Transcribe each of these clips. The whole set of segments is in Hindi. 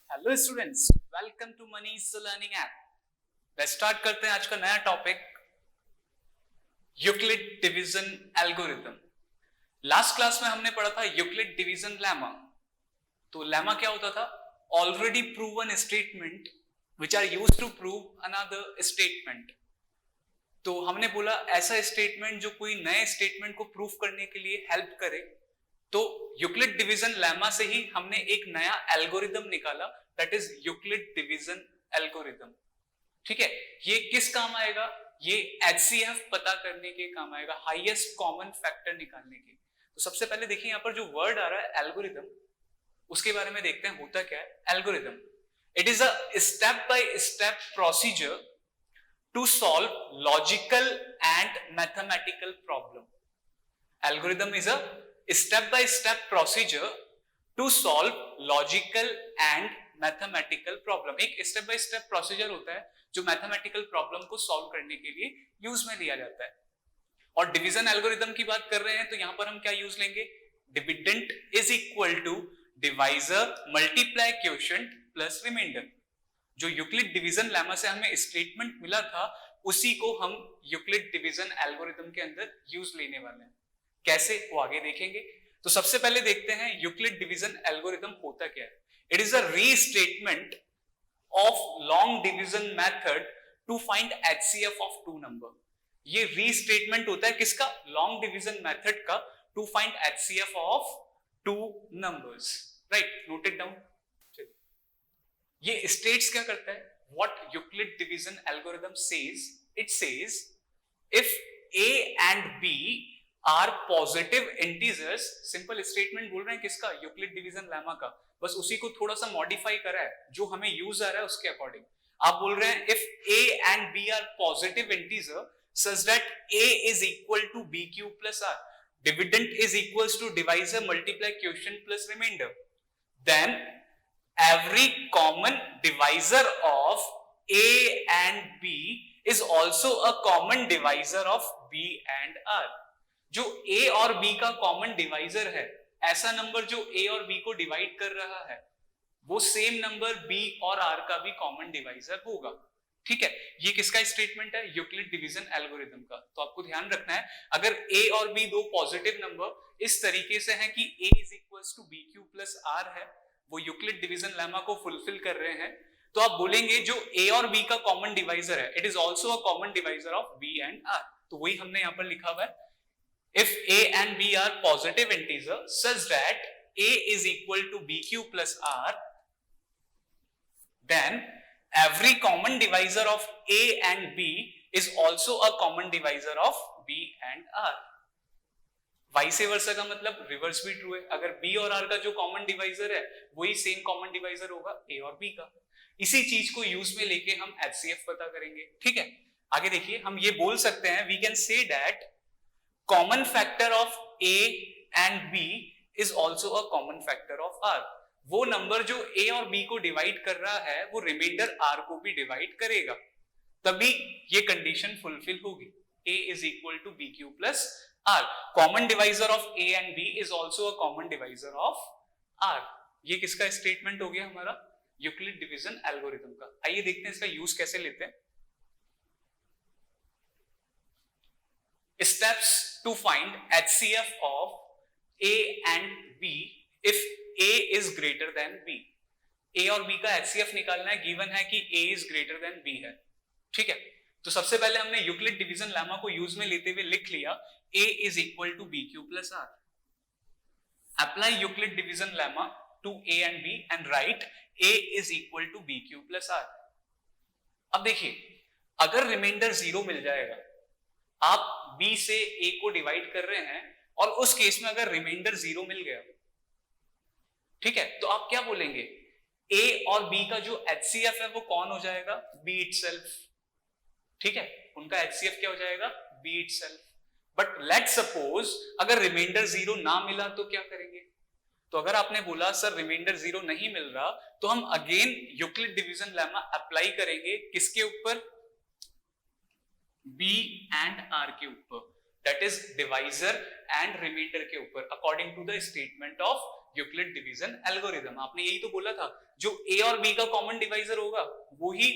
Hello students, welcome to Manish learning app. Start करते हैं आज का नया topic, Euclid division algorithm. Last class में हमने पढ़ा था यूक्लिड डिवीजन लेमा। तो लेमा क्या होता था? Already proven statement which are used to prove another statement. तो हमने बोला ऐसा स्टेटमेंट जो कोई नए स्टेटमेंट को प्रूव करने के लिए हेल्प करे। तो यूक्लिड डिवीजन लेमा से ही हमने एक नया एल्गोरिथम निकाला, that is Euclid division algorithm. ठीक है, ये किस काम आएगा? ये एचसीएफ पता करने के काम आएगा, हाईएस्ट कॉमन फैक्टर निकालने के। तो सबसे पहले देखिए यहाँ पर जो वर्ड आ रहा है एल्गोरिथम, उसके बारे में देखते हैं होता क्या है। Algorithm, it is a step by step procedure to solve logical and mathematical problem. Algorithm is a step-by-step procedure to solve logical and mathematical problem। एक step by step procedure होता है जो mathematical problem को solve करने के लिए use में लिया जाता है। और division algorithm की बात कर रहे हैं तो यहाँ पर हम क्या use लेंगे? Dividend is equal to divisor multiply quotient plus remainder। जो यूक्लिड डिवीजन लेमा से हमें स्टेटमेंट मिला था उसी को हम यूक्लिड डिवीजन एल्गोरिथम के अंदर यूज लेने वाले हैं। कैसे, वो आगे देखेंगे। तो सबसे पहले देखते हैं यूक्लिड डिवीजन एल्गोरिथम होता क्या है। It is a restatement of long division method to find HCF of two number. ये रीस्टेटमेंट होता है किसका? लॉन्ग डिवीजन मेथड का, to find HCF of two numbers. Right, note it down. ये स्टेट्स क्या करता है? What Euclid division algorithm says, it says if a and b are positive integers. Simple statement बोल रहे हैं किसका? यूक्लिड डिवीजन लेमा का। बस उसी को थोड़ा सा मॉडिफाई करा है, जो हमें यूज आ रहा है उसके अकॉर्डिंग। आप बोल रहे हैं if a and b are positive integer such that a is equal to b cube plus r, dividend is equals to divisor multiply quotient plus remainder, then every common divisor of a and b is also a common divisor of b and r। जो a और b का कॉमन डिवाइजर है, ऐसा नंबर जो a और b को डिवाइड कर रहा है, वो सेम नंबर b और r का भी कॉमन डिवाइजर होगा। ठीक है, ये किसका स्टेटमेंट है? यूक्लिड डिवीजन एल्गोरिथम का। तो आपको ध्यान रखना है, अगर a और b दो पॉजिटिव नंबर इस तरीके से हैं कि a is equals to b cube plus r है, वो यूक्लिड डिवीजन लेमा को फुलफिल कर रहे हैं, तो आप बोलेंगे जो a और b का कॉमन डिवाइजर है, it is also a common divisor of b and r। तो वही हमने यहां पर लिखा हुआ है, if a and b are positive integer such that a is equal to b cube plus r, then every common divisor of a and b is also a common divisor of b and r। Vice versa का मतलब रिवर्स भी ट्रू है, अगर b और r का जो कॉमन डिवाइजर है वही सेम कॉमन डिवाइजर होगा a और b का। इसी चीज को यूज में लेके हम एचसीएफ पता करेंगे। ठीक है, आगे देखिए, हम ये बोल सकते हैं, we can say that common factor of a and b is also a common factor of r। वो नंबर जो a और b को डिवाइड कर रहा है वो रिमाइंडर r को भी डिवाइड करेगा, तभी ये कंडीशन फुलफिल होगी। a is equal to b cube plus r। Common divisor of a and b is also a common divisor of r। ये किसका स्टेटमेंट हो गया? हमारा यूक्लिड डिवीजन एल्गोरिथम का। आइए देखते हैं इसका यूज कैसे लेते हैं। Steps to find HCF of A and B if A is greater than B। A और B का HCF निकालना है, गिवन है कि A is greater than B है। ठीक है, तो सबसे पहले हमने यूक्लिड डिवीजन लेमा को यूज में लेते हुए लिख लिया A is equal to B cube plus R। Apply Euclid division lemma to A and B and write A is equal to B cube plus R। अब देखिए, अगर रिमाइंडर 0 मिल जाएगा, आप b से a को डिवाइड कर रहे हैं और उस केस में अगर रिमाइंडर 0 मिल गया, ठीक है, तो आप क्या बोलेंगे? a और b का जो HCF है वो कौन हो जाएगा? b itself। ठीक है, उनका HCF क्या हो जाएगा? b itself। But let suppose अगर रिमाइंडर 0 ना मिला तो क्या करेंगे? तो अगर आपने बोला सर रिमाइंडर 0 नहीं मिल रहा, तो हम again Euclid division lemma apply करेंगे किसके ऊपर? b and r के ऊपर, that is divisor and remainder के ऊपर, according to the statement of Euclid division algorithm. आपने यही तो बोला था, जो ए और बी का कॉमन डिवाइजर होगा वो ही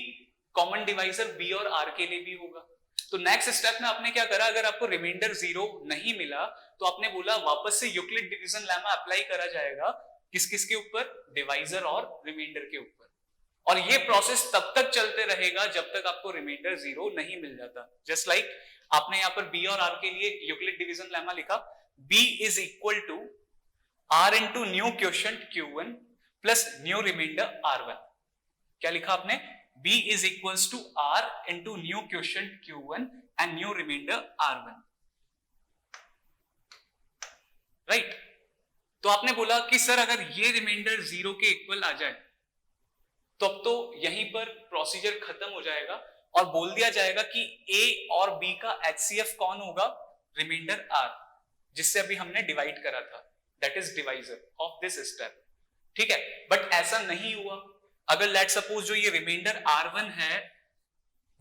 कॉमन डिवाइजर बी और आर के लिए भी होगा। तो नेक्स्ट स्टेप में आपने क्या करा, अगर आपको रिमाइंडर 0 नहीं मिला तो आपने बोला वापस से यूक्लिड डिवीजन लेमा अप्लाई करा जाएगा, किस किस के ऊपर, डिवाइजर और रिमाइंडर के ऊपर। और ये प्रोसेस तब तक चलते रहेगा जब तक आपको रिमाइंडर 0 नहीं मिल जाता। जस्ट लाइक आपने यहां पर बी और आर के लिए यूक्लिड डिवीजन लेमा लिखा, b is equal to r into new quotient q1 plus new remainder r1। क्या लिखा आपने, b is equals to r into new quotient q1 and new remainder r1, right. तो आपने बोला कि सर अगर ये रिमाइंडर 0 के इक्वल आ जाए तो अब तो यहीं पर प्रोसीजर खत्म हो जाएगा और बोल दिया जाएगा कि a और b का HCF कौन होगा, रिमाइंडर r, जिससे अभी हमने डिवाइड करा था, that is divisor of this step. ठीक है, बट ऐसा नहीं हुआ। अगर लेट सपोज जो ये रिमाइंडर r1 है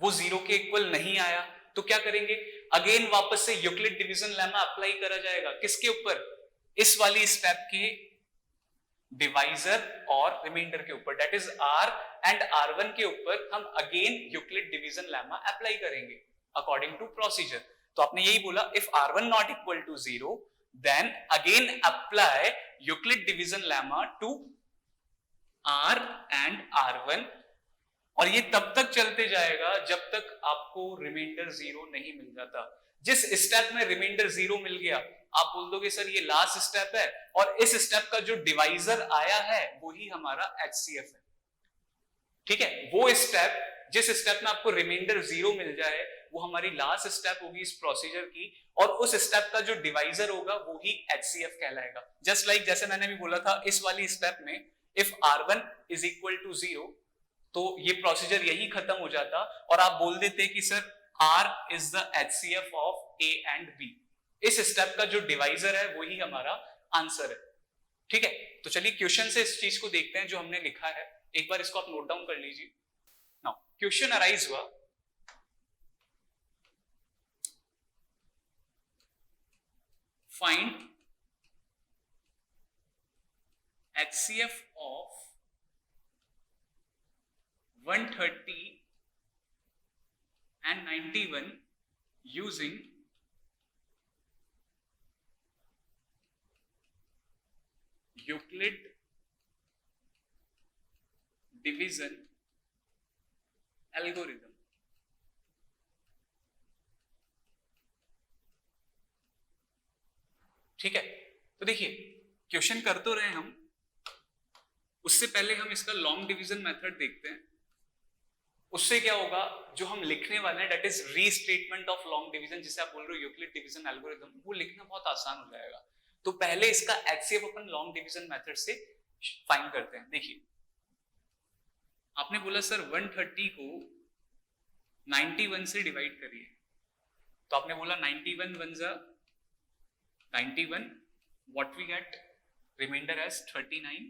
वो 0 के इक्वल नहीं आया तो क्या करेंगे, अगेन वापस से यूक्लिड डिवीजन लेमा अप्लाई करा जाएगा, किसके ऊपर, इस वाली स्टेप के डिवाइजर और रिमाइंडर के ऊपर, that is r and r1 के ऊपर हम again Euclid division lemma apply करेंगे अकॉर्डिंग टू प्रोसीजर। तो आपने यही बोला, if r1 not equal to 0 then again apply Euclid division lemma to r and r1, और ये तब तक चलते जाएगा जब तक आपको रिमाइंडर 0 नहीं मिल जाता। जिस स्टेप में रिमाइंडर 0 मिल गया आप बोल दोगे सर ये लास्ट स्टेप है और इस स्टेप का जो डिवाइजर आया है वही हमारा HCF है। ठीक है, वो स्टेप जिस स्टेप में आपको रिमाइंडर 0 मिल जाए वो हमारी लास्ट स्टेप होगी इस प्रोसीजर की, और उस स्टेप का जो डिवाइजर होगा वो ही HCF कहलाएगा। जस्ट लाइक जैसे मैंने भी बोला था, इस वाली स्टेप में if r1 is equal to 0 तो ये प्रोसीजर यही खत्म हो जाता और आप बोल देते कि sir r is the HCF of a and b। इस स्टेप का जो डिवाइजर है वही हमारा आंसर है। ठीक है, तो चलिए क्वेश्चन से इस चीज को देखते हैं जो हमने लिखा है। एक बार इसको आप नोट डाउन कर लीजिए। नाउ क्वेश्चन अराइज हुआ, find HCF of 130 and 91 using Euclid division algorithm। ठीक है, तो देखिए क्वेश्चन कर तो रहे हम, उससे पहले हम इसका लॉन्ग डिवीजन मेथड देखते हैं। उससे क्या होगा, जो हम लिखने वाले हैं that is restatement of long division, जिसे आप बोल रहे हो यूक्लिड डिवीजन एल्गोरिथम, वो लिखना बहुत आसान हो जाएगा। तो पहले इसका HCF अपन लॉन्ग डिवीजन मेथड से फाइंड करते हैं। देखिए आपने बोला सर 130 को 91 से डिवाइड करिए, तो आपने बोला 91 1 जा 91, what we get, remainder as 39।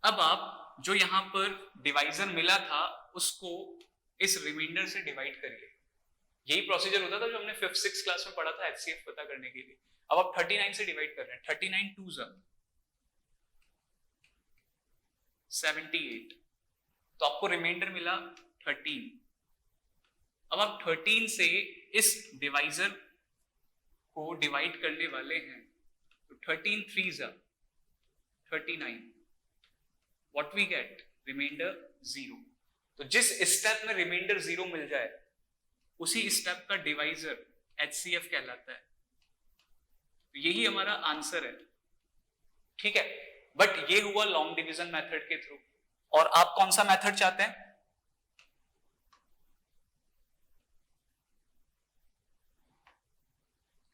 अब आप जो यहां पर डिवाइजर मिला था उसको इस रिमाइंडर से डिवाइड करिए। यही प्रोसीजर होता था जो हमने 5th 6th क्लास में पढ़ा था HCF पता करने के लिए। अब आप 39 से डिवाइड कर रहे हैं, 39 2 जा 78, तो आपको रिमाइंडर मिला 13। अब आप 13 से इस डिवाइजर को डिवाइड करने वाले हैं, तो 13 3 जा 39, व्हाट वी गेट, रिमाइंडर 0। तो जिस स्टेप में रिमाइंडर 0 मिल जाए उसी स्टेप का डिवाइजर HCF कहलाता है। तो यही हमारा आंसर है। ठीक है, बट ये हुआ लॉन्ग डिवीजन मेथड के थ्रू, और आप कौन सा मेथड चाहते हैं,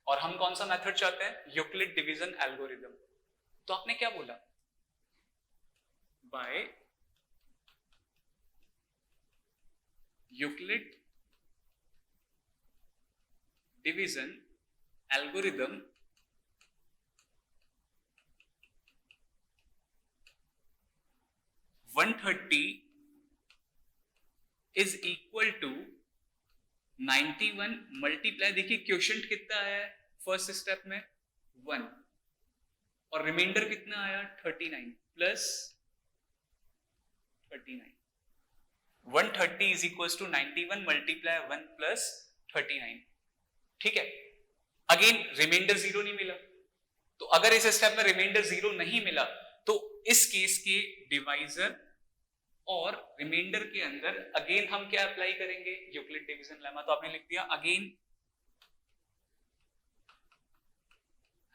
और हम कौन सा मेथड चाहते हैं, यूक्लिड डिवीजन एल्गोरिथम। तो आपने क्या बोला, by Euclid division algorithm one 130 is equal to 91 multiply, देखिए क्वोशिएंट कितना है फर्स्ट स्टेप में 1 और रिमाइंडर कितना आया 39 plus 39 130 is equal to 91 multiply 1 plus 39। ठीक है, अगेन रिमाइंडर जीरो नहीं मिला, तो अगर इस स्टेप में रिमाइंडर जीरो नहीं मिला तो इस केस के डिवाइजर और रिमाइंडर के अंदर अगेन हम क्या अप्लाई करेंगे, यूक्लिड डिवीजन लेमा। तो आपने लिख दिया again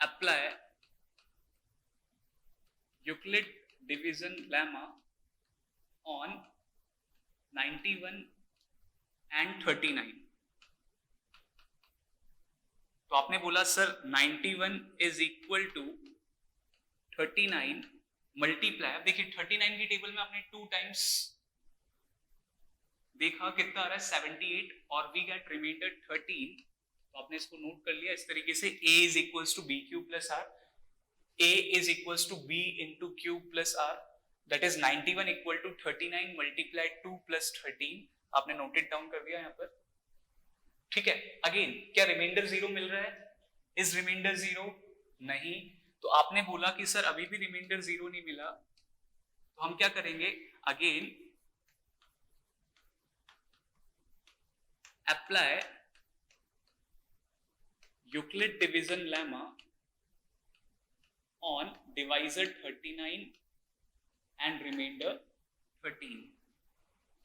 apply Euclid division lemma on 91 and 39। तो आपने बोला sir 91 is equal to 39 multiply, देखिए 39 की टेबल में आपने 2 टाइम्स देखा कितना आ रहा है 78 और वी गेट रिमाइंडर 13। तो आपने इसको नोट कर लिया इस तरीके से, a is equals to b cube plus r, a is equals to b into cube plus r, that is 91 equal to 39 multiply 2 plus 13। आपने नोटेड डाउन कर दिया यहाँ पर। ठीक है, अगेन क्या रिमाइंडर जीरो मिल रहा है, इज रिमाइंडर जीरो नहीं, तो आपने बोला कि सर अभी भी रिमाइंडर जीरो नहीं मिला, तो हम क्या करेंगे, again apply Euclid division lemma on divisor 39 and remainder 13।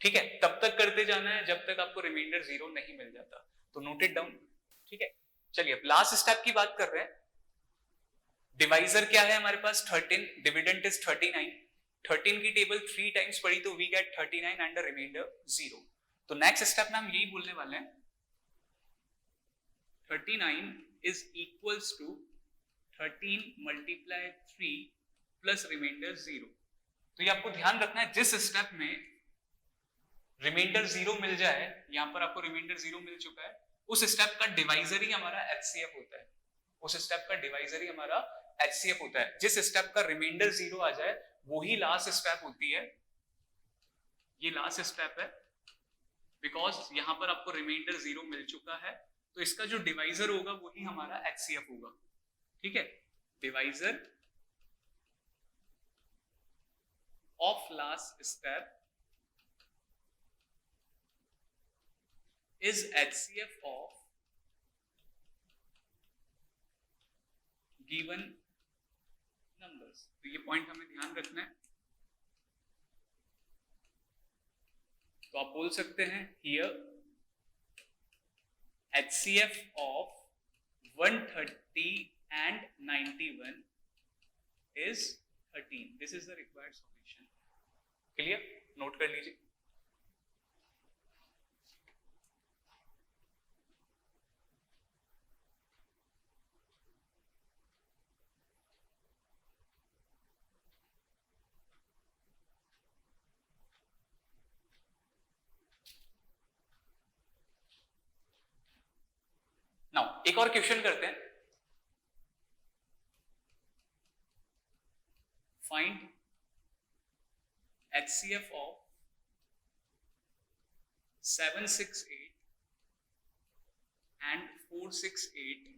ठीक है, तब तक करते जाना है जब तक आपको रिमाइंडर जीरो नहीं मिल जाता, तो नोटेड डाउन। ठीक है, चलिए अब लास्ट स्टेप की बात कर रहे हैं। डिवाइजर क्या है हमारे पास 13, डिविडेंड इज 39, 13 की टेबल 3 टाइम्स पढ़ी तो वी गेट 39 एंड रिमाइंडर 0। तो नेक्स्ट स्टेप में हम यही बोलने वाले हैं, 39 is equals to 13 multiply 3 plus remainder 0। तो ये आपको ध्यान रखना है, जिस स्टेप में रिमाइंडर 0 मिल जाए, यहां पर आपको रिमाइंडर 0 मिल चुका है, उस स्टेप का डिवाइजर ही हमारा एचसीएफ होता है, उस स्टेप का डिवाइजर ही हमारा एचसीएफ होता है। जिस स्टेप का रिमाइंडर 0 आ जाए वो ही लास्ट स्टेप होती है, ये लास्ट स्टेप है, बिकॉज यहां पर आपको रिमाइंडर 0 मिल चुका है, तो इसका जो डिवाइजर होगा वही हमारा एचसीएफ होगा। ठीक है, divisor of last step is HCF of given numbers। तो ये पॉइंट हमें ध्यान रखना है। तो आप बोल सकते हैं here HCF of 130 and 91 is 13। This is the required solution। Clear, note कर लीजिए। नाउ एक और क्वेश्चन करते हैं, find HCF of 768 and 468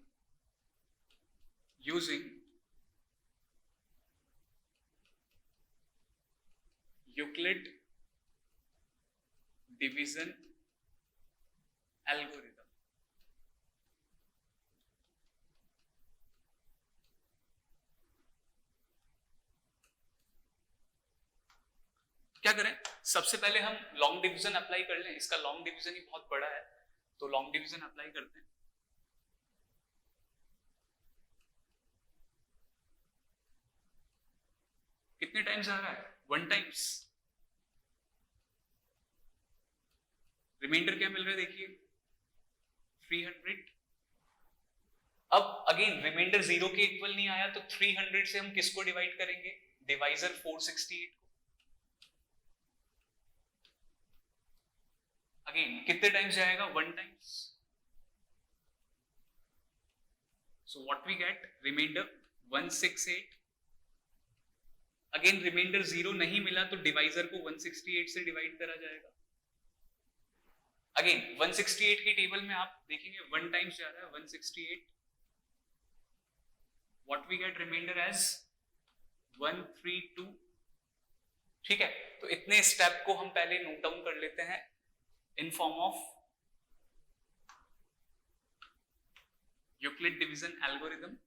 using Euclid division algorithm। क्या करें, सबसे पहले हम लॉन्ग डिवीजन अप्लाई कर लें, इसका लॉन्ग डिवीजन ही बहुत बड़ा है, तो लॉन्ग डिवीजन अप्लाई करते हैं। कितने टाइम्स आ रहा है, 1 टाइम्स। रिमाइंडर क्या मिल रहा है देखिए 300। अब अगेन रिमाइंडर 0 के इक्वल नहीं आया, तो 300 से हम किसको डिवाइड करेंगे, डिवाइजर 468 को। अगेन कितने टाइम्स जाएगा, 1 times. So what we get, remainder 168। Again remainder 0 नहीं मिला तो डिवाइजर को 168 से डिवाइड करा जाएगा। अगेन 168 की टेबल में आप देखेंगे 1 टाइम्स जा रहा है 168, what we get remainder as 132। ठीक है, तो इतने स्टेप को हम पहले नोट डाउन कर लेते हैं in form of Euclid division algorithm.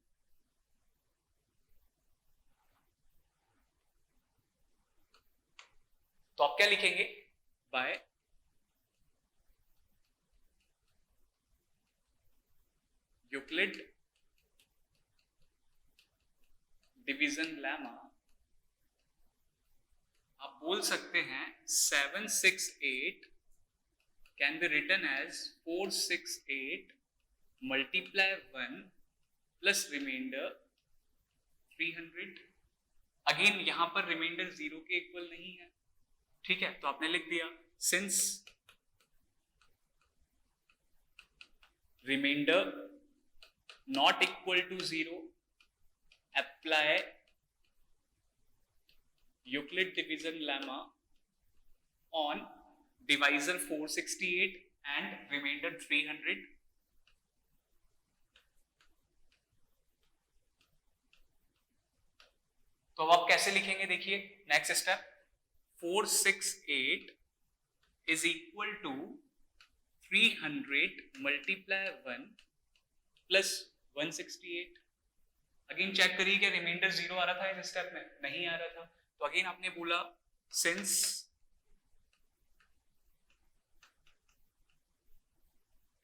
तो आप क्या लिखेंगे? बाय यूक्लिड डिवीजन लेमा आप बोल सकते हैं 768 can be written as 468 multiply 1 plus remainder 300। Again यहां पर रिमाइंडर 0 के इक्वल नहीं है, ठीक है, तो आपने लिख दिया since remainder not equal to 0 apply Euclid division lemma on divisor 468 and remainder 300। तो अब आप कैसे लिखेंगे? देखिए next step, 468 is equal to 300 multiply 1 plus 168। Again check करिए क्या रिमाइंडर 0 आ रहा था इस स्टेप में? नहीं आ रहा था, तो अगेन आपने बोला since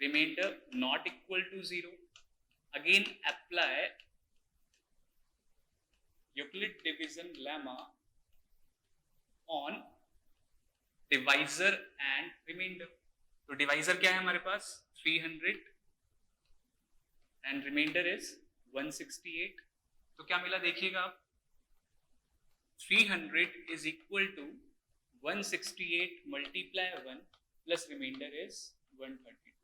remainder not equal to 0, again apply Euclid division lemma on divisor and remainder. तो डिवाइजर क्या है हमारे पास? 300 एंड रिमाइंडर इज 168। तो क्या मिला देखिएगा आप, 300 is equal to 168 multiply 1 plus remainder is 132।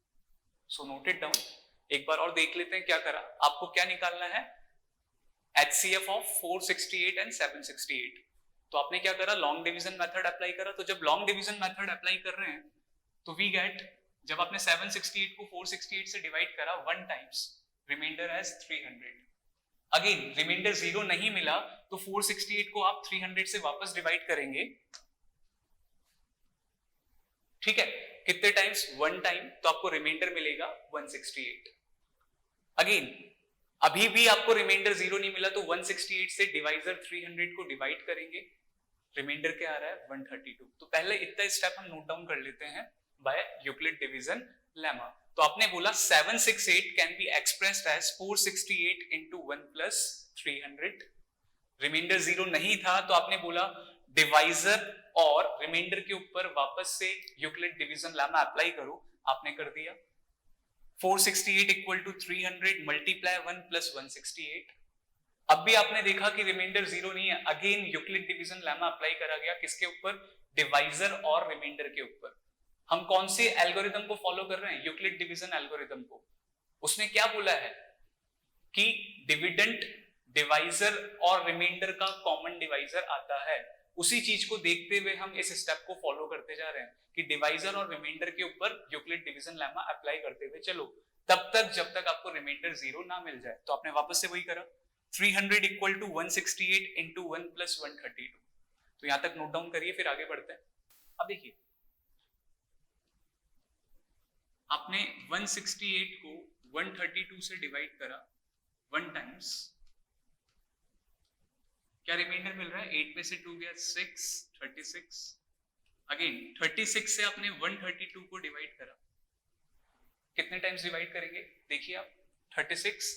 So note it down। एक बार और देख लेते हैं क्या करा। आपको क्या निकालना है? HCF of 468 and 768। तो आपने क्या करा? लॉन्ग डिवीजन मेथड अप्लाई करा। तो जब लॉन्ग डिवीजन मेथड अप्लाई कर रहे हैं तो वी गेट, जब आपने 768 को 468 से डिवाइड करा 1 times, remainder as 300। Again remainder 0 नहीं मिला तो 468 को आप 300 से वापस डिवाइड करेंगे, ठीक है, कितने टाइम्स? 1 टाइम, तो आपको रिमाइंडर मिलेगा 168। अगेन अभी भी आपको रिमाइंडर 0 नहीं मिला तो 168 से डिवाइजर 300 को डिवाइड करेंगे, रिमाइंडर क्या आ रहा है? 132। तो पहले इतना स्टेप हम नोट डाउन कर लेते हैं बाय यूक्लिड डिवीजन लेमा। तो आपने बोला 768 can be expressed as 468 into 1 plus 300। Remainder 0 नहीं था तो आपने बोला डिवाइजर और रिमाइंडर के ऊपर वापस से यूक्लिड डिवीजन लेमा अप्लाई करो। आपने कर दिया 468 इक्वल टू 300 मल्टीप्लाई 1 प्लस 168। अब भी आपने देखा कि रिमाइंडर 0 नहीं है, again Euclid division lemma apply करा गया, किसके ऊपर? डिवाइजर और रिमाइंडर के ऊपर। हम कौन से एल्गोरिथम को फॉलो कर रहे हैं? यूक्लिड डिवीजन एल्गोरिथम को। उसने क्या बोला है कि डिविडेंड डिवाइजर और रिमाइंडर का कॉमन डिवाइजर आता है। उसी चीज को देखते हुए हम इस स्टेप को फॉलो करते जा रहे हैं कि डिवाइजर और रिमाइंडर के ऊपर यूक्लिड डिवीजन लेमा अप्लाई करते हुए चलो तब तक जब तक आपको रिमाइंडर 0 ना मिल जाए। तो आपने वापस से वही करा, 300 इक्वल टू 168 into 1 plus 132। तो यहां तक नोट डाउन करिए, फिर आगे बढ़ते हैं। अब देखिए आपने 168 को 132 से डिवाइड करा 1 टाइम्स, क्या रिमाइंडर मिल रहा है? 8 में से 2 गया 6, 36। अगेन 36 से आपने 132 को डिवाइड करा, कितने टाइम्स डिवाइड करेंगे? देखिए आप 36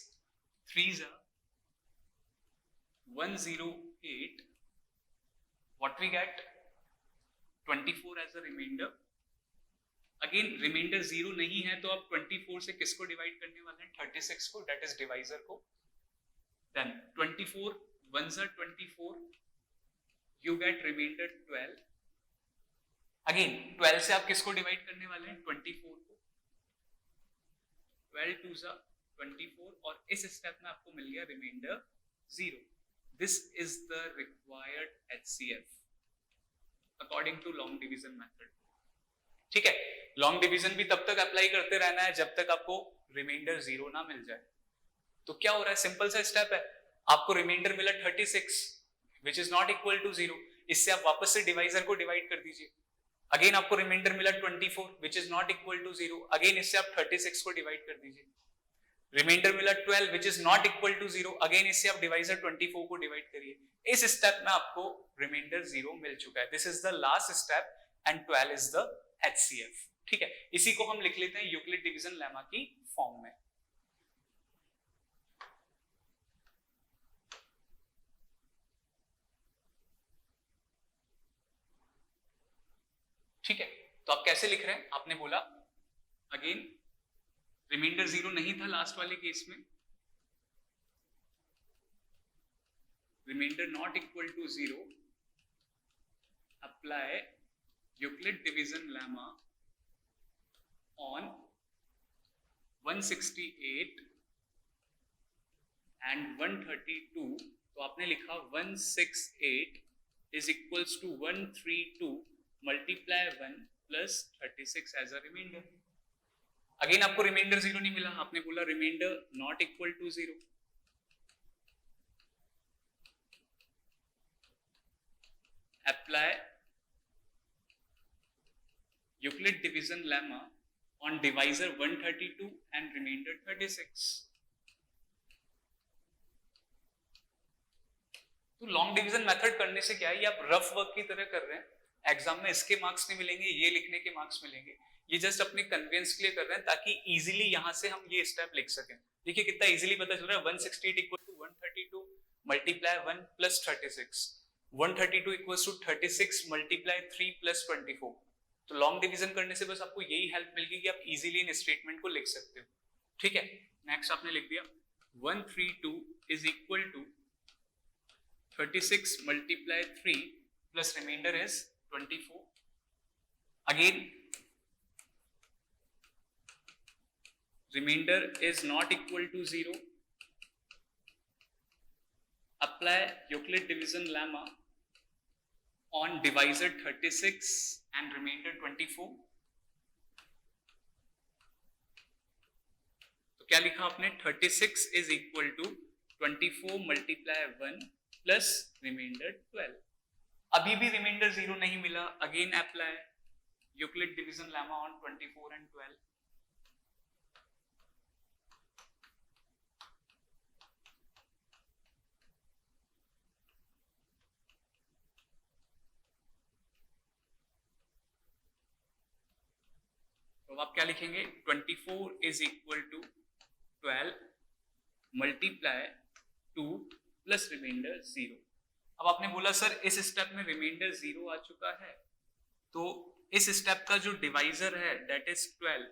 3 108, what we get 24 as a remainder। Again remainder 0 नहीं है तो आप 24 से किसको डिवाइड करने वाले हैं? 36 को, दैट इज डिवाइजर को। Then 24 1s are 24, you get remainder 12। अगेन 12 से आप किसको डिवाइड करने वाले हैं? 24 को। 12 2s are 24 और इस स्टेप में आपको मिल गया remainder 0। This is the required HCF according to long division method. ठीक है, लॉन्ग डिवीजन भी तब तक अप्लाई करते रहना है जब तक आपको रिमाइंडर 0 ना मिल जाए। तो क्या हो रहा है? सिंपल सा स्टेप है, आपको रिमाइंडर मिला 36 which is not equal to 0, इससे आप वापस से डिवाइजर को डिवाइड कर दीजिए। अगेन आपको रिमाइंडर मिला 24 which is not equal to 0, again इससे आप 36 को डिवाइड कर दीजिए। रिमाइंडर मिला 12 which is not equal to 0, again इससे आप डिवाइजर 24 को डिवाइड करिए। इस स्टेप में आपको रिमाइंडर 0 मिल चुका है। This is the last step and 12 is the HCF। ठीक है, इसी को हम लिख लेते हैं यूक्लिड डिवीजन लेमा की फॉर्म में। ठीक है, तो आप कैसे लिख रहे हैं? आपने बोला अगेन रिमाइंडर 0 नहीं था लास्ट वाले केस में, remainder not equal to 0, apply Euclid division lemma on 168 and 132। तो आपने लिखा 168 is equals to 132 multiply 1 plus 36 as a remainder. Again आपको रिमाइंडर 0 नहीं मिला, आपने बोला remainder not equal to 0, apply Euclid division lemma on divisor 132 and remainder 36। तो लॉन्ग डिवीजन मेथड करने से क्या है, ये आप रफ वर्क की तरह कर रहे हैं, एग्जाम में इसके मार्क्स नहीं मिलेंगे, ये लिखने के मार्क्स मिलेंगे। ये जस्ट अपने कन्वेंस के लिए कर रहे हैं ताकि इजीली यहां से हम ये स्टेप लिख सकें। देखिए कितना इजीली पता चल रहा है, 168 equal to 132 multiply 1 plus 36, 132 equal to 36 multiply 3 plus 24। तो लॉन्ग डिवीजन करने से बस आपको यही हेल्प मिल गई कि आप इजीली इन स्टेटमेंट को लिख सकते हो। ठीक है, नेक्स्ट आपने लिख दिया 132 is equal to 36 multiply 3 plus remainder is 24। Again remainder is not equal to 0, apply Euclid division lemma on divisor 36 and remainder 24। तो क्या लिखा आपने, 36 is equal to 24 multiply 1 plus remainder 12। अभी भी रिमाइंडर 0 नहीं मिला, again apply Euclid division lemma on 24 and 12। तो आप क्या लिखेंगे, 24 is equal to 12 multiply 2 plus remainder 0। अब आपने बोला सर इस स्टेप में रिमाइंडर 0 आ चुका है, तो इस स्टेप का जो डिवाइजर है that is 12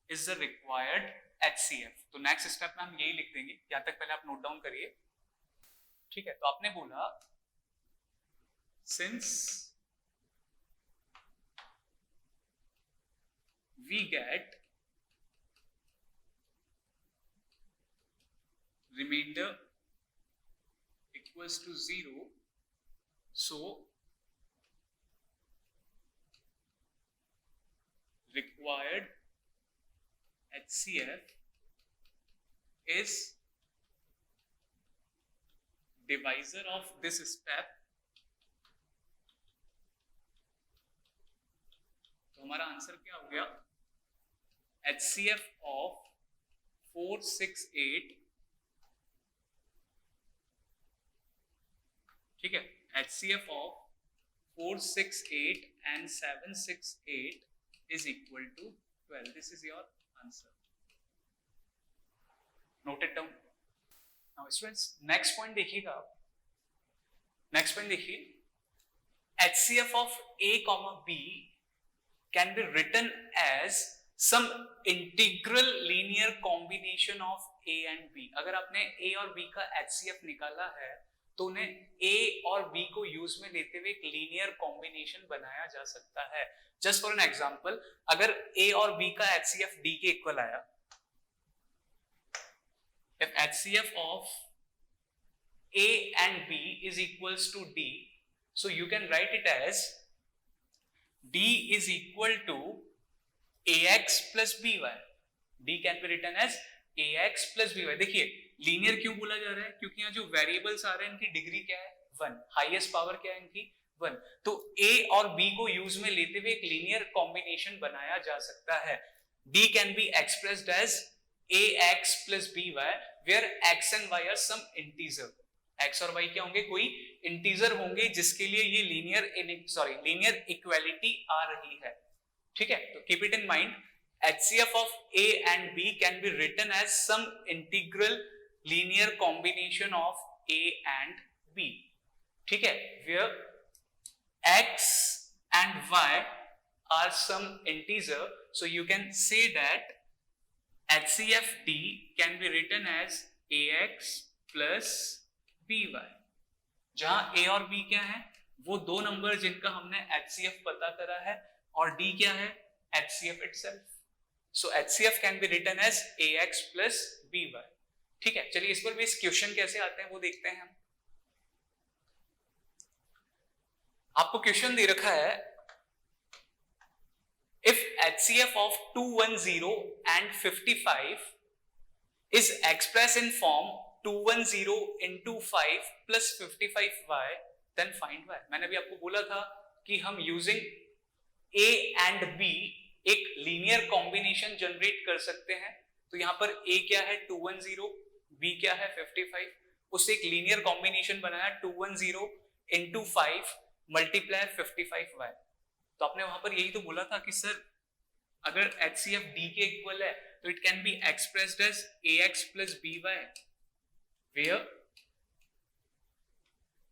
is the required HCF। तो नेक्स्ट स्टेप में हम यही लिख देंगे, यहां तक पहले आप नोट डाउन करिए। ठीक है, तो आपने बोला since we get remainder equals to 0, so required HCF is divisor of this step। तो हमारा आंसर क्या हो गया, HCF of 468, ठीक है, HCF of 468 and 768 is equal to 12। This is your answer. Note it down. Now students, next point देखिएगा आप, next point देखिए, HCF of A, B can be written as some integral linear combination of A and B। अगर आपने A और B का HCF निकाला है तो उन्हें A और B को यूज में लेते हुए एक लीनियर कॉम्बिनेशन बनाया जा सकता है। जस्ट फॉर एन एग्जांपल, अगर A और B का HCF D के इक्वल आया, if HCF of A and B is equals to D, so you can write it as D is equal to AX plus BY। D can be written as AX plus BY। देखिए लीनियर क्यों बोला जा रहा है? क्योंकि यहाँ जो वेरिएबल्स आ रहे हैं इनकी डिग्री क्या है? 1। हाईएस्ट पावर क्या है इनकी? 1। तो A और B को यूज में लेते हुए एक लीनियर कॉम्बिनेशन बनाया जा सकता है। D can be expressed as ax plus by where x and y are some integer। x और y क्या होंगे? कोई इंटीजर होंगे जिसके लिए ये लीनियर इक्वालिटी आ रही है। ठीक है, तो keep it in mind, HCF of A and B can be written as some integral linear combination of A and B। ठीक है, where x and y are some integer, so you can say that HCF D can be written as AX plus BY। जहां A और B क्या है? वो दो नंबर जिनका हमने HCF पता करा है, और D क्या है? HCF itself। So HCF can be written as AX plus BY। ठीक है, चलिए इस पर भी क्वेश्चन कैसे आते हैं वो देखते हैं हम। आपको क्वेश्चन दे रखा है, if HCF of 210 and 55 is expressed in form 210 into 5 plus 55y, then find y। मैंने भी आपको बोला था कि हम यूजिंग A and B एक लीनियर कॉम्बिनेशन जनरेट कर सकते हैं। तो यहां पर A क्या है? 210, B क्या है? 55। उससे एक लीनियर कॉम्बिनेशन बनाया 210 into 5 मल्टीप्लाई 55y। तो आपने वहां पर यही तो बोला था कि सर अगर HCF D के इक्वल है तो it can be expressed as AX plus BY where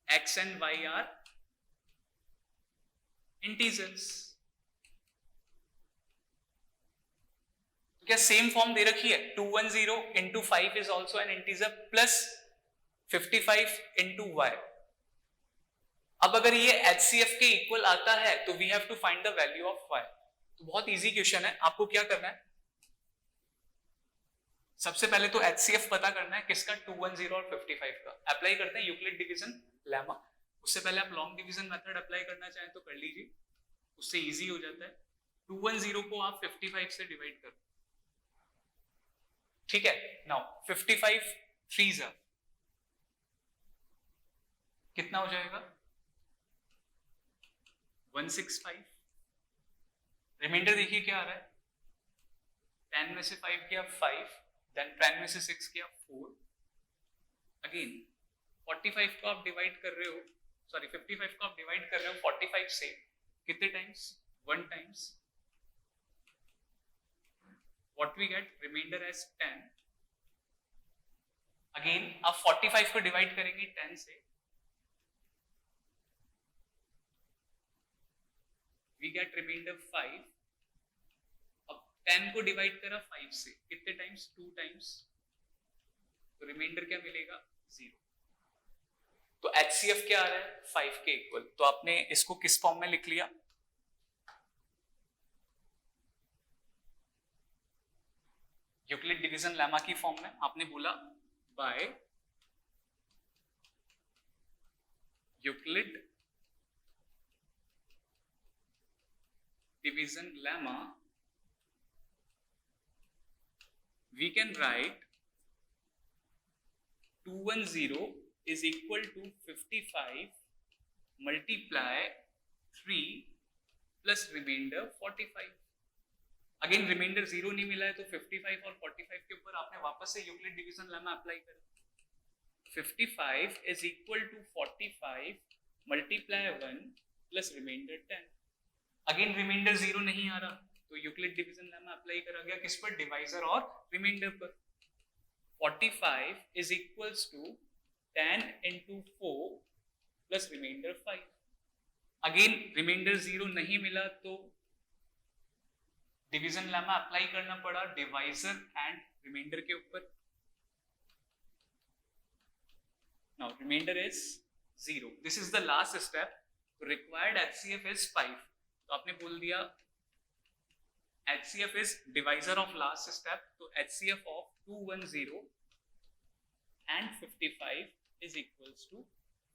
X and Y are integers। क्या सेम फॉर्म दे रखी है? 210 into 5 is also an integer plus 55 into y। अब अगर ये HCF के इक्वल आता है तो we have to find the value of y। तो बहुत इजी क्वेश्चन है। आपको क्या करना है, सबसे पहले तो HCF पता करना है किसका? 210 और 55 का। अप्लाई करते हैं यूक्लिड डिवीजन लेमा। उससे पहले आप लॉन्ग डिवीजन मेथड अप्लाई करना चाहें तो कर लीजिए, उससे इजी हो जाता है। 210 को आप 55 से डिवाइड करो। ठीक है, नाउ 55 3 जा कितना हो जाएगा? 165। रिमाइंडर देखिए क्या आ रहा है? 10 में से 5 गया 5, देन 10 में से 6 गया 4। अगेन 45 को आप डिवाइड कर रहे हो, 55 को आप डिवाइड कर रहे हो 45 से, कितने times? 1 times. What we get? Remainder as 10। Again आप 45 को डिवाइड करेंगे 10 से, we get remainder 5। अब 10 को डिवाइड करा 5 से, कितने टाइम्स? 2 टाइम्स। तो रिमाइंडर क्या मिलेगा? 0। तो HCF क्या आ रहा है? 5 के इक्वल। तो आपने इसको किस फॉर्म में लिख लिया? यूक्लिड डिवीजन लेमा की फॉर्म में। आपने बोला by Euclid division lemma we can write 210 is equal to 55 multiply 3 plus remainder 45। Again remainder 0 नहीं मिला है तो 55 और 45 के ऊपर आपने वापस से यूक्लिड डिवीजन लेमा अप्लाई करा। 55 is equal to 45 multiply 1 plus remainder 10। Again remainder 0 नहीं आ रहा तो यूक्लिड डिवीजन लेमा अप्लाई करा गया किस पर? डिवाइजर और रिमाइंडर पर। 45 is equals to 10 into 4 plus remainder 5। Again remainder 0 नहीं मिला तो डिवीजन लेमा अप्लाई करना पड़ा डिवाइजर एंड रिमाइंडर के ऊपर। Now remainder is 0। This is the last step. Required HCF is 5। तो आपने बोल दिया HCF is divisor of last step, तो HCF of 210 and 55 is equals to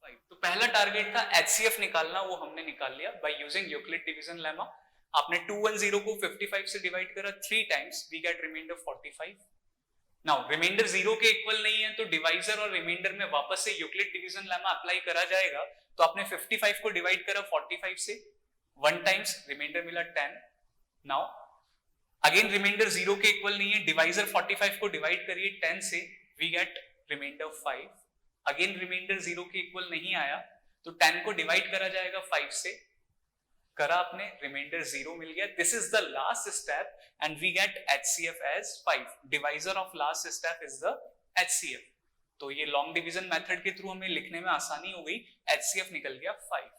5। तो पहला टारगेट था HCF निकालना, वो हमने निकाल लिया by using Euclid division lemma। आपने 210 को 55 से डिवाइड करा 3 times, we get remainder 45। Now remainder 0 के इक्वल नहीं है तो डिवाइजर और रिमाइंडर में वापस से यूक्लिड डिवीजन लेमा अप्लाई करा जाएगा। तो आपने 55 को डिवाइड करा 45 से, 1 टाइम्स रिमाइंडर मिला 10। नाउ अगेन रिमाइंडर 0 के इक्वल नहीं है, डिवाइजर 45 को डिवाइड करिए 10 से, we get remainder 5। Again remainder 0 के इक्वल नहीं आया तो 10 को डिवाइड करा जाएगा 5 से, करा आपने, रिमाइंडर 0 मिल गया। This is the last step and we get HCF as 5। Divisor of last step is the HCF। तो ये लॉन्ग डिवीजन मेथड के थ्रू हमें लिखने में आसानी हो गई, HCF निकल गया 5।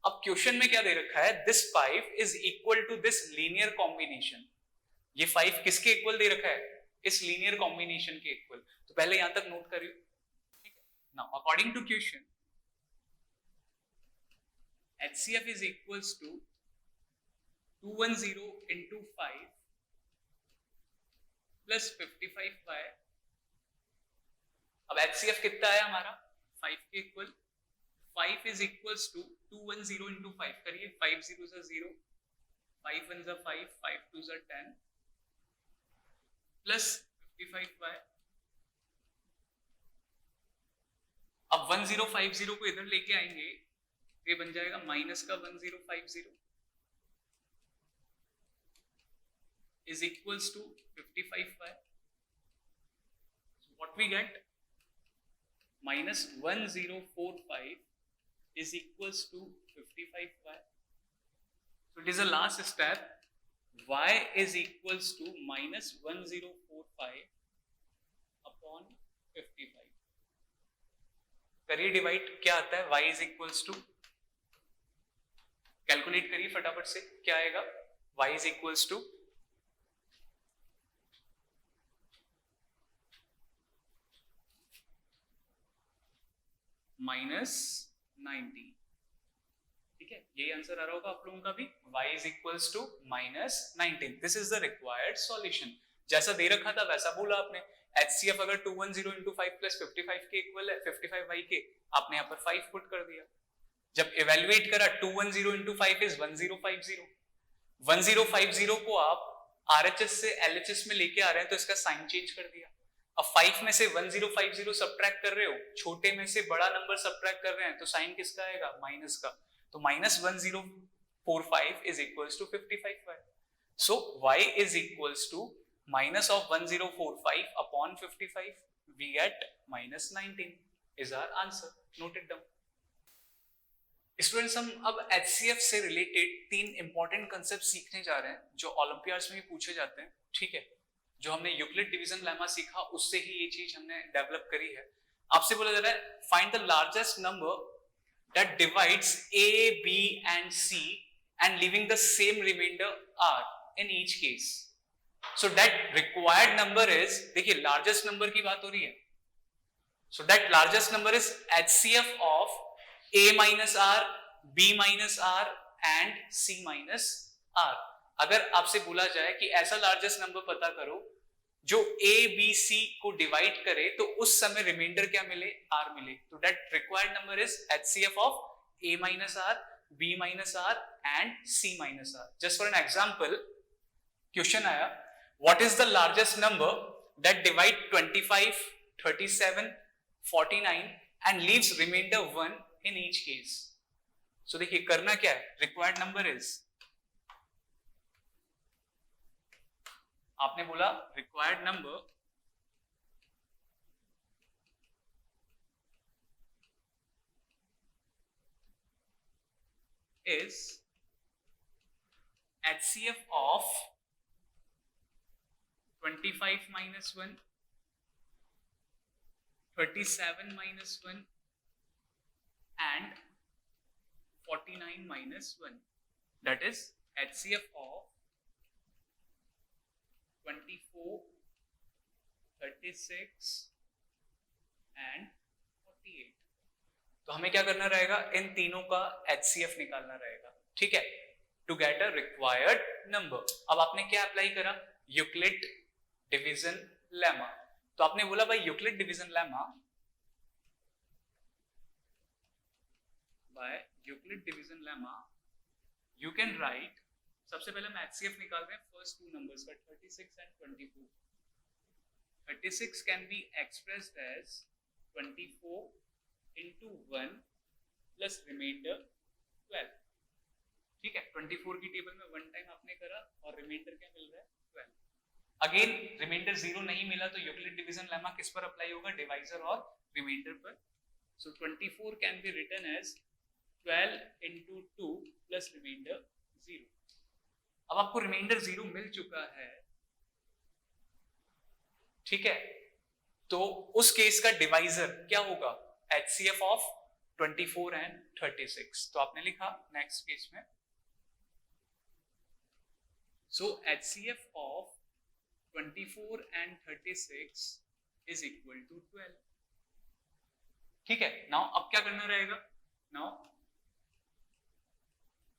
अब क्वेश्चन में क्या दे रखा है, this 5 is equal to this linear combination. ये 5 किसके इक्वल दे रखा है, इस लीनियर कॉम्बिनेशन के इक्वल। तो पहले यहां तक नोट करियो, ठीक है। Now according to question HCF is equals to 210 into 5 plus 55y। अब HCF कितना है हमारा, 5 के equal. 5 is equals to 210 into 5 करिए, 5 0 से 0, 5 1 से 5, 5 2 से 10 प्लस 55y। अब 1050 को इधर लेके आएंगे, ये बन जाएगा माइनस का 1050 is equals to 55y। So what we get, minus 1045 is equals to 55y। So it is the last step, y is equals to minus 1045 upon 55। करिए डिवाइड, क्या आता है, y is equals to, calculate करिए फटाफट से, क्या आएगा, y is equals to -90। ठीक है, यही आंसर आ रहा होगा आप लोगों का भी, y is equals to -19। This is the required solution. जैसा दे रखा था वैसा बोला आपने। HCF अगर 210 into 5 plus 55 के इक्वल है, 55y के, आपने यहाँ पर 5 पुट कर दिया। जब इवेल्युएट करा 210 into 5 is 1050। 1050 को आप RHS से LHS में लेके आ रहे हैं तो इसका साइन चेंज कर दिया। अब 5 में से 1050 सब्ट्रैक्ट कर रहे हो, छोटे में से बड़ा नंबर सब्ट्रैक्ट कर रहे हैं तो साइन किसका आएगा, माइनस का। तो minus 1045 is equals to 55y। So y is equals to minus of 1045 upon 55, we get minus 19 is our answer। Note it down। Students, हम अब HCF से रिलेटेड 3 इंपॉर्टेंट कंसेप्ट सीखने जा रहे हैं जो ओलंपियाड्स में भी पूछे जाते हैं। ठीक है, जो हमने यूक्लिड डिवीजन लेमा सीखा उससे ही ये चीज हमने डेवलप करी है। आपसे बोला जा रहा है find the largest number that divides A, B and C and leaving the same remainder R in each case। So that required number is, देखिए लार्जेस्ट नंबर की बात हो रही है, so that largest number is HCF of A minus R, B minus R and C minus R। अगर आपसे बोला जाए कि ऐसा लार्जेस्ट नंबर पता करो जो A, B, C को डिवाइड करे तो उस समय रिमाइंडर क्या मिले, R मिले, तो that required number is HCF of A minus R, B minus R and C minus R। Just for an example, question आया what is the largest number that divide 25, 37, 49 and leaves remainder 1 in each case। so देखिए करना क्या है, रिक्वायर्ड नंबर इज, आपने बोला required number is HCF of 25 minus 1, 37 minus 1 and 49 minus 1। that is HCF of 24, 36 and 48। तो हमें क्या करना रहेगा, इन तीनों का HCF निकालना रहेगा। ठीक है, to get a required number. अब आपने क्या अप्लाई करा, यूक्लिड डिवीजन लेमा। तो आपने बोला भाई Euclid division lemma, by Euclid division lemma you can write, सबसे पहले हम HCF निकाल रहे हैं फर्स्ट 2 नंबर्स का, 36 and 24। 36 can be expressed as 24 into 1 plus remainder 12. ठीक है, 24 की टेबल में 1 टाइम आपने करा और रिमाइंडर क्या मिल रहा है 12. अगेन रिमाइंडर 0 नहीं मिला तो यूक्लिड डिवीजन लेमा किस पर अप्लाई होगा, डिवाइजर और रिमाइंडर पर. So 24 can be written as 12 into 2 plus remainder 0. अब आपको रिमाइंडर 0 मिल चुका है, ठीक है, तो उस केस का डिवाइजर क्या होगा, HCF ऑफ 24 एंड 36. तो आपने लिखा नेक्स्ट केस में, so HCF of 24 and 36 is equal to 12. ठीक है, नाउ अब क्या करना रहेगा, now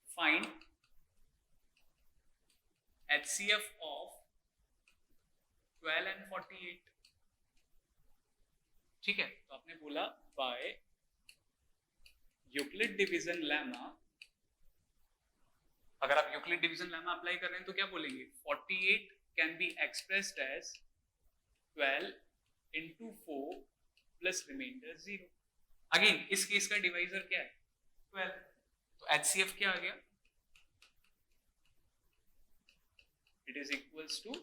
find HCF of 12 and 48. ठीक है, तो आपने बोला बाय यूक्लिड डिवीजन लेमा. अगर आप यूक्लिड डिवीजन लेमा अप्लाई कर रहे हैं तो क्या बोलेंगे, 48 can be expressed as 12 into 4 plus remainder 0. Again इस केस का डिवाइजर क्या है 12, तो HCF क्या आ गया, it is equals to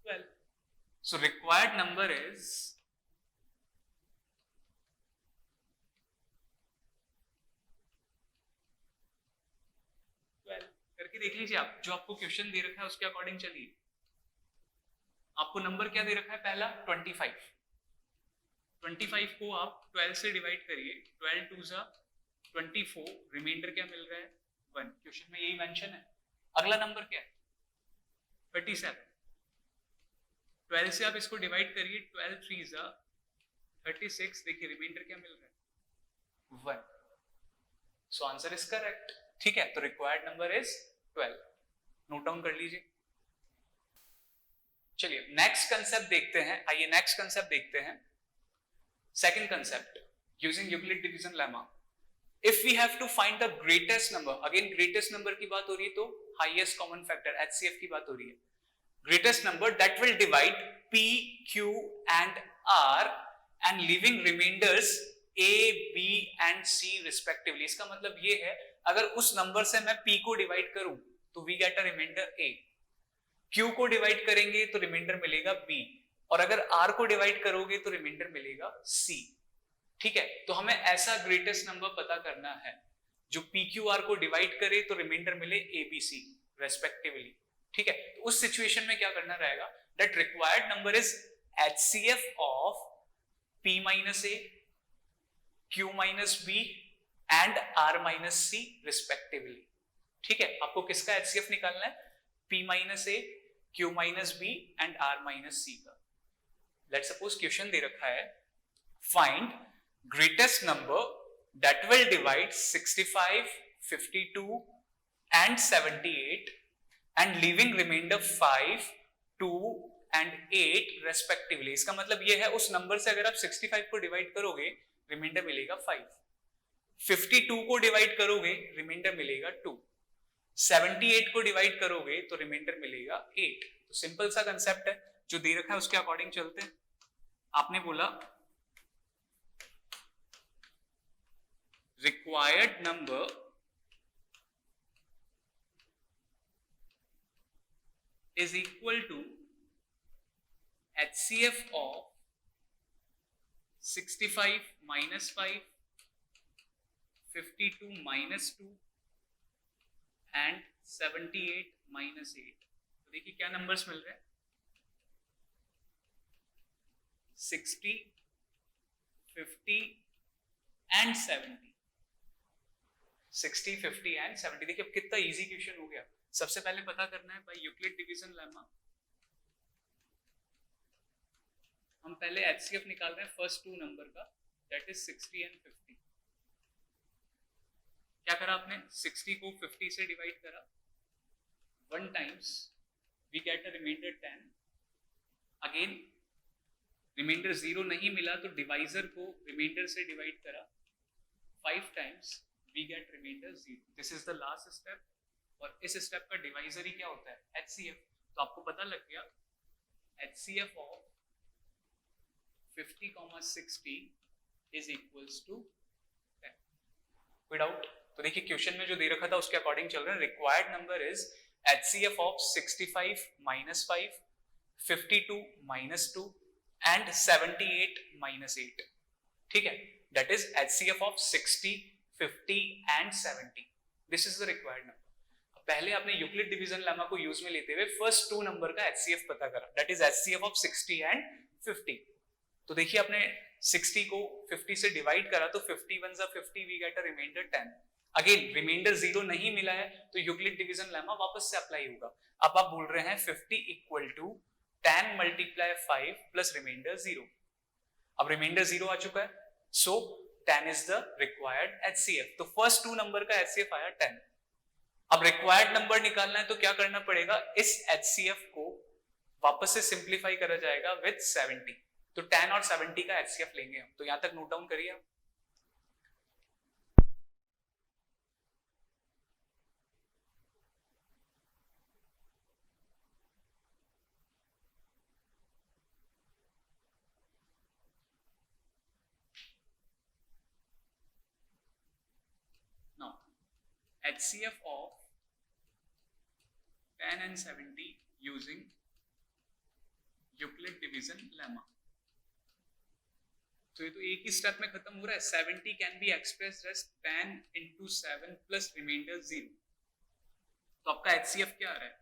12. So required number is 12. करके देख लीजिए आप, जो आपको क्वेश्चन दे रखा है उसके अकॉर्डिंग चलिए. आपको नंबर क्या दे रखा है, पहला 25. 25 को आप 12 से डिवाइड करिए, 12 2 जा 24, रिमाइंडर क्या मिल रहा है 1. क्वेश्चन में यही मेंशन है. अगला नंबर क्या है 37. 12 से आप इसको डिवाइड करिए, 12 3 जा 36, देखिए रिमाइंडर क्या मिल रहा है 1. So answer is correct. ठीक है, तो required number is 12. Note down कर लीजिए. चलिए नेक्स्ट कंसेप्ट देखते हैं. आइए नेक्स्ट कंसेप्ट देखते हैं. Second concept, using Euclid division lemma. If we have to find the greatest number, again greatest number की बात हो रही है तो हाईएस्ट कॉमन फैक्टर HCF की बात हो रही है. Greatest number that will divide P, Q and R and leaving remainders A, B and C respectively. इसका मतलब ये है, अगर उस नंबर से मैं P को डिवाइड करूं तो we get a remainder A, Q को डिवाइड करेंगे तो रिमाइंडर मिलेगा B, और अगर R को डिवाइड करोगे तो रिमाइंडर मिलेगा C. ठीक है, तो हमें ऐसा ग्रेटेस्ट नंबर पता करना है जो PQR को डिवाइड करे तो रिमाइंडर मिले ABC रेस्पेक्टिवली. ठीक है, तो उस सिचुएशन में क्या करना रहेगा, that required number is HCF of P minus A, Q minus B and R minus C respectively. ठीक है, आपको किसका HCF निकालना है, P minus A, Q minus B and R minus C का. लेट्स सपोज क्वेश्चन दे रखा है, find greatest number that will divide 65, 52 and 78 and leaving remainder 5, 2 and 8 respectively. इसका मतलब ये है, उस नंबर से अगर आप 65 को डिवाइड करोगे रिमाइंडर मिलेगा 5, 52 को डिवाइड करोगे रिमाइंडर मिलेगा 2, 78 को डिवाइड करोगे तो रिमाइंडर मिलेगा 8. तो सिंपल सा कंसेप्ट है, जो दे रखा है उसके अकॉर्डिंग चलते हैं. आपने बोला required number is equal to HCF of 65 minus 5, 52 minus 2 and 78 minus 8. तो देखिए क्या नंबर्स मिल रहे हैं, 60, 50 and 70. 60, 50 and 70. देखिए अब कितना इजी क्वेश्चन हो गया. सबसे पहले पता करना है बाय यूक्लिड डिवीजन लेमा, हम पहले HCF निकाल रहे हैं फर्स्ट 2 नंबर का, दैट इज 60 एंड 50. क्या करा आपने, 60 को 50 से डिवाइड करा, 1 times we get a remainder 10. Again remainder 0 नहीं मिला तो डिवाइजर को रिमाइंडर से डिवाइड करा, 5 times we get remainder 0. This is the last step. और इस स्टेप का डिवाइजर ही क्या होता है HCF. तो आपको पता लग गया HCF of 50,60 is equals to 10। कोई डाउट? तो देखिए क्वेश्चन में जो दे रखा था उसके अकॉर्डिंग चल रहा है। Required number is HCF of 65 minus 5, 52 minus 2 and 78 minus 8। ठीक है, that is HCF of 60, 50 and 70। this is the required number। पहले आपने यूक्लिड डिवीजन लेमा को यूज में लेते हुए फर्स्ट टू नंबर का HCF पता करा, that is HCF of 60 and 50। तो देखिए आपने 60 को 50 से डिवाइड करा तो 51 * 50 we get a remainder 10। Again remainder 0 नहीं मिला है तो यूक्लिड डिवीजन लेमा वापस से अप्लाई होगा। अब आप बोल रहे हैं 50 इक्वल टू 10 × 5 प्लस रिमाइंडर 0। अब रिमाइंडर 0 आ चुका है, सो 10 इज द रिक्वायर्ड HCF। तो फर्स्ट टू नंबर का HCF आया 10। अब रिक्वायर्ड नंबर निकालना है तो क्या करना पड़ेगा, इस HCF को वापस से सिंप्लीफाई करा जाएगा विद 70। तो 10 और 70 का HCF लेंगे हम। तो यहां तक नोट डाउन करिए आप। HCF of 10 and 70 using Euclid division lemma। तो ये तो एक ही स्टेप में खत्म हो रहा है। 70 can be expressed as 10 × 7 plus remainder 0। तो आपका HCF क्या आ रहा है,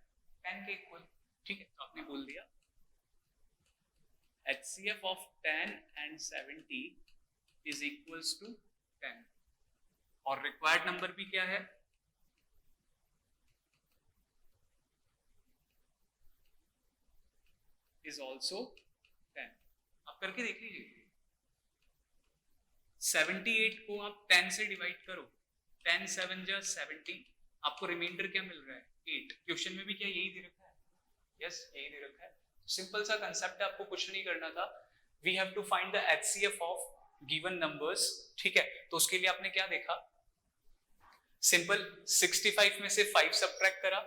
10 के इक्वल। ठीक है, तो आपने बोल दिया HCF of 10 and 70 is equals to 10। और रिक्वायर्ड नंबर भी क्या है, is also 10। आप करके देख लीजिए। 78 को आप 10 से डिवाइड करो, 10 × 7 = 70। आपको रिमाइंडर क्या मिल रहा है, 8। क्वेश्चन में भी क्या यही दे रखा है, यस यही दे रखा है। सिंपल सा कंसेप्ट है, आपको कुछ नहीं करना था। We have to find the HCF of given numbers. ठीक है, तो उसके लिए आपने क्या देखा, सिंपल 65 में से 5 सब्ट्रैक्ट करा,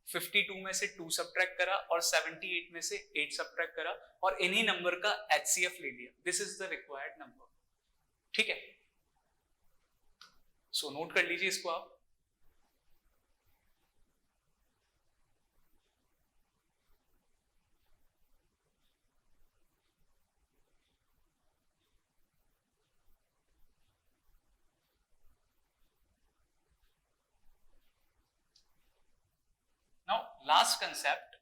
52 में से 2 सब्ट्रैक्ट करा और 78 में से 8 सब्ट्रैक्ट करा और इन्हीं नंबर का HCF ले लिया। This is the required number. ठीक है, सो नोट कर लीजिए इसको आप। Now last concept,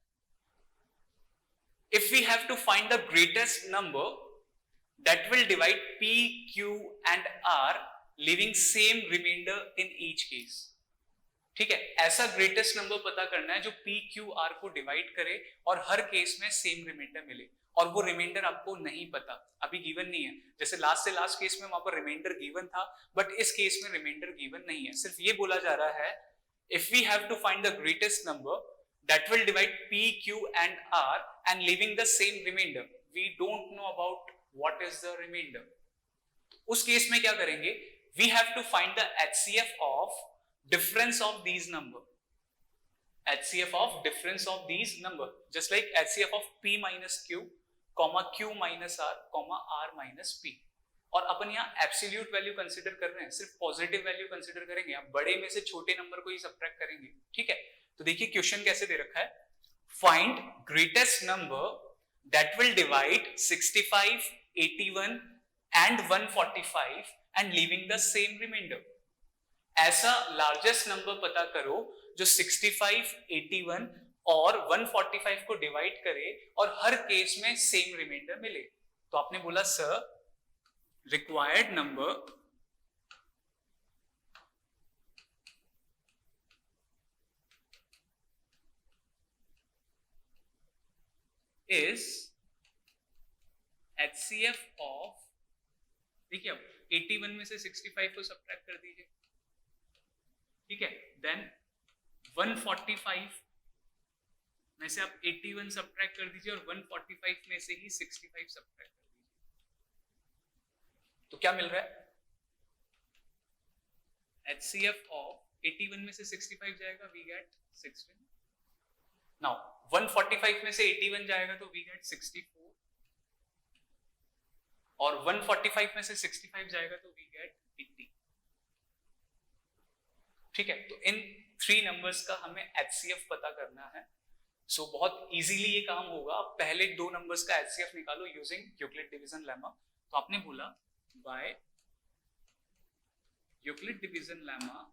if we have to find the greatest number that will divide P, Q and R leaving same remainder in each case। ठीक है, ऐसा ग्रेटेस्ट नंबर पता करना है जो P, Q, R को डिवाइड करे और हर केस में सेम रिमाइंडर मिले। और वो रिमाइंडर आपको नहीं पता, अभी गिवन नहीं है। जैसे लास्ट से लास्ट केस में वहां पर रिमाइंडर गिवन था, बट इस केस में रिमाइंडर गिवन नहीं है। सिर्फ ये बोला जा रहा है if we have to find the greatest number that will divide P, Q and R and leaving the same remainder, we don't know about what is the remainder। उस केस में क्या करेंगे, we have to find the HCF of difference of these number। HCF of difference of these number, just like HCF of P minus Q, Q minus R, R minus P। और अपन यहाँ एब्सोल्यूट वैल्यू कंसीडर कर रहे हैं, सिर्फ पॉजिटिव वैल्यू कंसीडर करेंगे। आप बड़े में से छोटे नंबर को ही सब्ट्रैक्ट करेंगे। ठीक है, तो देखिए क्वेश्चन कैसे दे रखा है, find greatest number that will divide 65, 81 and 145 and leaving the same remainder. ऐसा लार्जेस्ट नंबर पता करो जो 65, 81 और 145 को डिवाइड करे और हर केस में सेम रिमाइंडर मिले। तो आपने बोला sir required number is HCF of, देखिए अब 81 में से 65 को सब्ट्रैक्ट कर दीजिए। ठीक है, देन 145 में से आप 81 सब्ट्रैक्ट कर दीजिए और 145 में से ही 65 सब्ट्रैक्ट कर दीजिए। तो क्या मिल रहा है, HCF of 81 में से 65 जाएगा, we get 16। नाउ 145 में से 81 जाएगा तो we get 64। और 145 में से 65 जाएगा तो वी गेट 80। ठीक है, तो इन 3 नंबर्स का हमें HCF पता करना है। सो बहुत इजीली ये काम होगा। आप पहले 2 नंबर्स का HCF निकालो यूजिंग यूक्लिड डिवीजन लेमा। तो आपने बोला by Euclid division lemma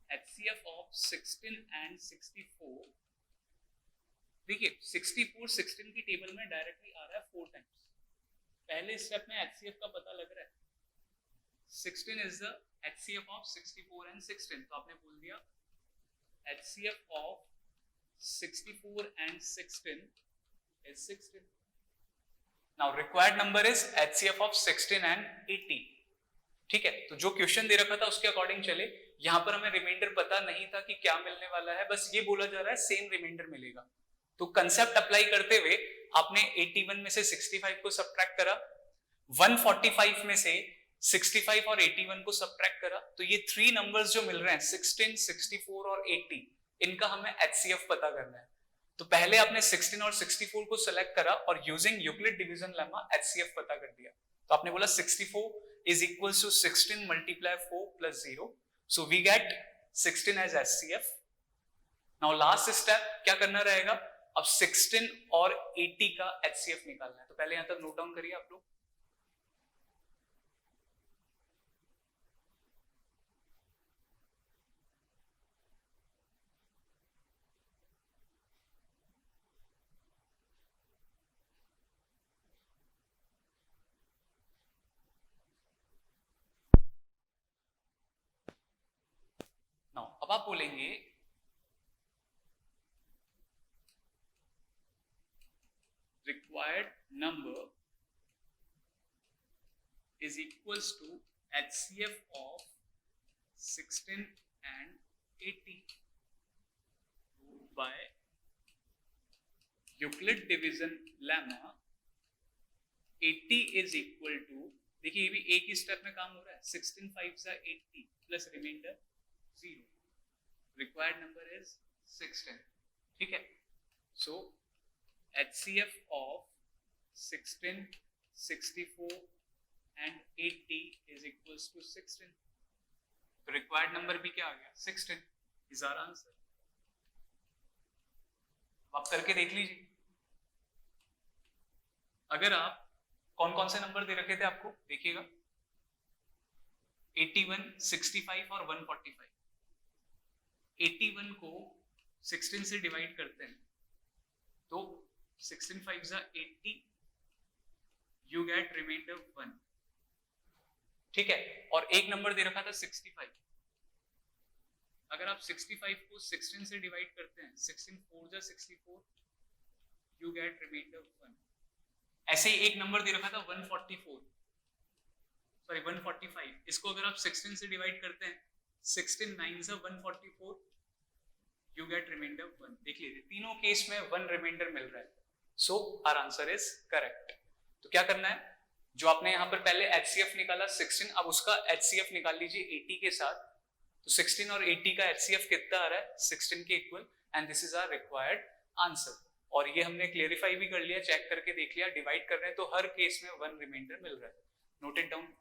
HCF of 16 and 64। देखिए 64 16 की टेबल में डायरेक्टली आ रहा है 4 टाइम्स। पहले स्टेप में HCF का पता लग रहा है। 16 is the HCF of 64 and 16। तो आपने बोल दिया HCF of 64 and 16 is 16. Now required number is HCF of 16 and 80. ठीक है, तो जो क्वेश्चन दे रखा था उसके अकॉर्डिंग चले। यहां पर हमें रिमाइंडर पता नहीं था कि क्या मिलने वाला है, बस ये बोला जा रहा है सेम रिमाइंडर मिलेगा। तो कंसेप्ट अप्लाई करते हुए आपने 81 में से 65 को सब्ट्रैक्ट करा, 145 में से 65 और 81 को सब्ट्रैक्ट करा, तो ये 3 नंबर्स जो मिल रहे हैं 16, 64 और 80, इनका हमें HCF पता करना है। तो पहले आपने 16 और 64 को सिलेक्ट करा और using Euclid division lemma HCF पता कर दिया। तो आपने बोला 64 is equals to 16 multiply 4 plus 0. So we get 16 as HCF. Now last step क्या करना रहेगा? अब 16 और 80 का HCF निकालना है। तो पहले यहां तक नोट डाउन करिए आप लोग। अब आप बोलेंगे required number is equals to HCF of 16 and 80 by Euclid division lemma। 80 is equal to, देखिए ये भी एक ही स्टेप में काम हो रहा है, 16 5 से 80 plus remainder 0। required number is 16। ठीक है, so HCF of 16, 64 and 80 is equals to 16। तो required number भी क्या आ गया? 16 is our answer। आप करके देख लीजिए। अगर आप कौन कौन से नंबर दे रखे थे आपको, देखिएगा 81, 65 और 145। 81 को 16 से डिवाइड करते हैं तो 16 5 जा 80, यू गेट रिमाइंडर 1। ठीक है, और एक नंबर दे रखा था 65। अगर आप 65 को 16 से डिवाइड करते हैं, 16 4 जा 64, यू गेट रिमाइंडर 1। ऐसे ही एक नंबर दे रखा था 145, इसको अगर आप 16 से डिवाइड करते हैं, 16 9 जा 144, यू गेट रिमाइंडर 1। देख लीजिए तीनों केस में 1 रिमाइंडर मिल रहा है। So our answer is correct. तो क्या करना है, जो आपने यहां पर पहले HCF निकाला 16, अब उसका HCF निकाल लीजिए 80 के साथ। तो 16 और 80 का HCF कितना आ रहा है? 16 के equal, and this is our required answer. और ये हमने क्लेरिफाई भी कर लिया, चेक करके देख लिया, डिवाइड कर रहे हैं तो हर केस में 1 रिमाइंडर मिल रहा है। Note it down.